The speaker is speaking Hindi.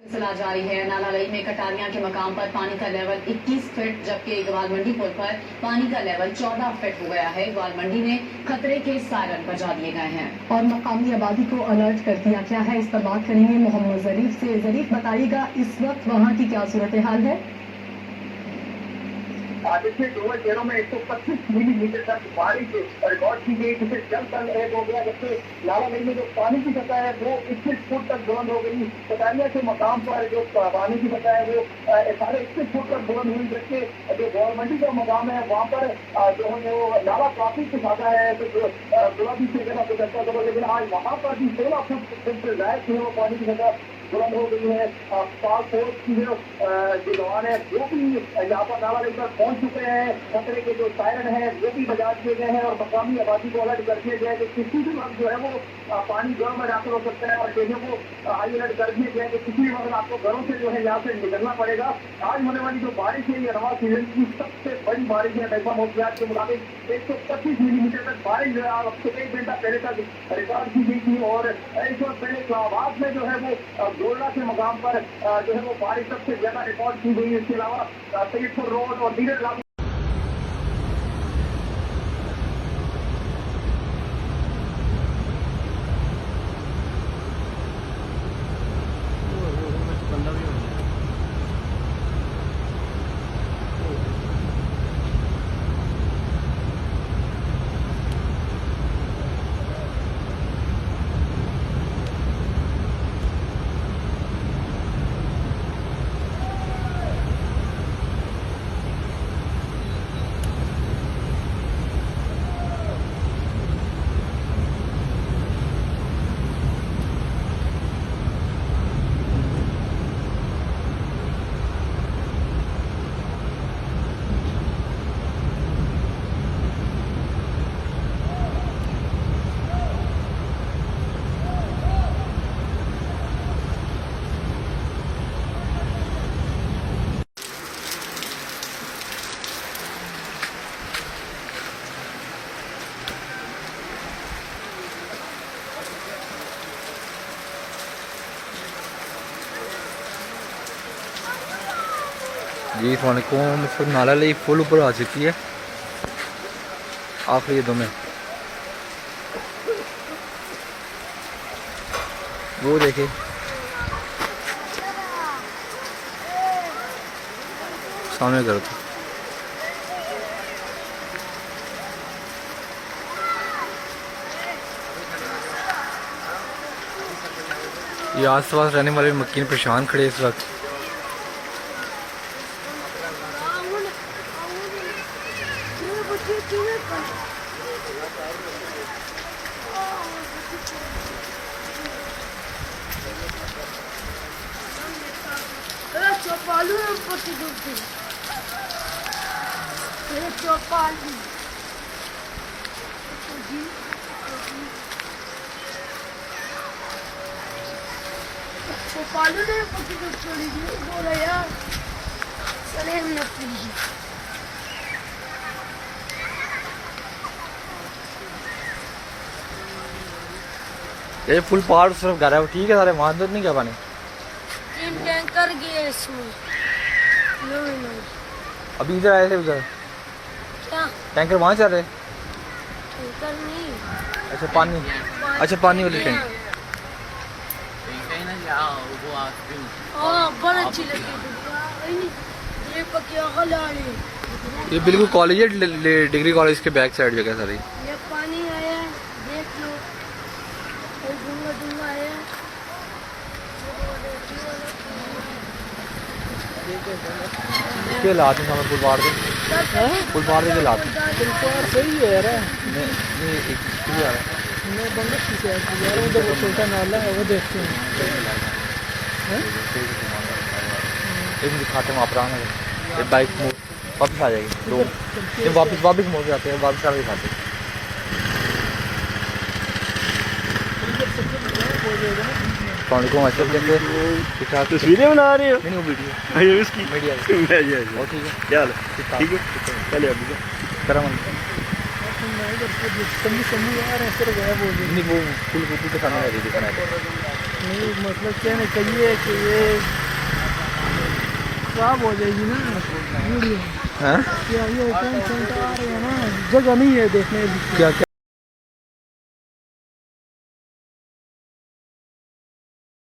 सिलसिला जारी है। नालालई में कटारिया के मकाम पर पानी का लेवल 21 फीट जबकि इकबाल मंडी पुल पर पानी का लेवल 14 फीट हो गया है। इकबाल मंडी में खतरे के सायरन बजा दिए गए हैं और मकामी आबादी को अलर्ट कर दिया गया है। इस पर बात करेंगे मोहम्मद जरीफ से। जरीफ, बताइएगा इस वक्त वहाँ की क्या सूरत हाल है? देखिए दोनों शहरों में 125 मिलीमीटर तक बारिश रिकॉर्ड की गई, जिससे जल तल एक हो गया। जबकि नालालई में जो पानी की सतह है वो 21 फुट तक बुलंद हो गई। कटारिया के मकाम पर जो पानी की सतह है वो 21.5 फुट तक बुलंद हुई। जबकि जो इकबाल मंडी का मकाम है वहाँ पर जो है वो नाला काफी कुछाता है, तो गुलाबी से जगह गुजरता था, लेकिन आज वहाँ पर भी 16 फुट से लायक जो है वो पानी की सतह बुलंद हो गई है। पाक फोर्स की जो जवान है वो भी यहाँ पर नालालई पर पहुंच चुके हैं। खतरे के जो सायरन है वो भी बजा दिए गए हैं और मकामी आबादी को अलर्ट कर दिया गया है कि किसी भी वक्त जो है वो पानी घरों में दाखिल हो सकता है। और स्टेशन को हाई अलर्ट कर दिया गया है कि किसी भी वक्त आपको घरों से जो है यहाँ से निकलना पड़ेगा। आज होने वाली जो बारिश है ये रवा सीजन की सबसे बड़ी बारिश है। महकमा मौसमियात के मुताबिक 125 मिलीमीटर तक बारिश जो है अब से 1 घंटा पहले तक रिकॉर्ड की गई थी। और इस वक्त पहले इस्लामाबाद में जो है वो गोल्डा के मकाम पर जो है वो बारिश सबसे ज्यादा रिकॉर्ड की गई। इसके अलावा सैयदपुर रोड और दीगर इलाकों जी वालेकुम। इस वक्त नालालई फुल ऊपर आ चुकी है आखिरी दो में। वो देखे सामने करो तो ये आस पास रहने वाले मक्कीन परेशान खड़े इस वक्त। Chopalhu é um pouquinho do filho. É chopalhu. Chopalhu é um pouquinho do filho. Bora ya. Salam na filho. ये फुल पहाड़ उस तरफ गा रहा है, ठीक है सारे वहाँ तो नहीं क्या पानी? 3 टैंकर गए इसमें। अभी इधर आए थे उधर क्या टैंकर वहाँ चल रहे? टैंकर नहीं, अच्छा पानी, अच्छा पानी वाले टैंक। बड़ा अच्छी लगी ये पकिया खिलाड़ी। ये बिल्कुल कॉलेज है, डिग्री कॉलेज के बैक साइड जगह सारी। ये पानी आया देख लो, डूंगा डूंगा आया। के हालात हैं सामने पुलवाड़ के हालात सही है यार। नहीं एक यार मैं बंगश की साइड से जा रहा हूँ, उधर वो छोटा नाला है वो देखते हैं। एक दिखाते हैं वहाँ पर आना है, एक बाइक वापस आ जाएगी तो ये वापस मोड़ जाते हैं, वापस आके दिखाते हैं। तस्वीरें बना रहे हो? नहीं वो वीडियो इसकी मीडिया ठीक है ठीक है चले अभी करा समझ यार ऐसे गया बोल नहीं वो फुल के सामने दिखाना है। नहीं मतलब कहने चाहिए कि ये खराब हो जाएगी ना वीडियो। हैं क्या ये टेंशन तो आ रही है ना, जगह नहीं है देखने की। क्या क्या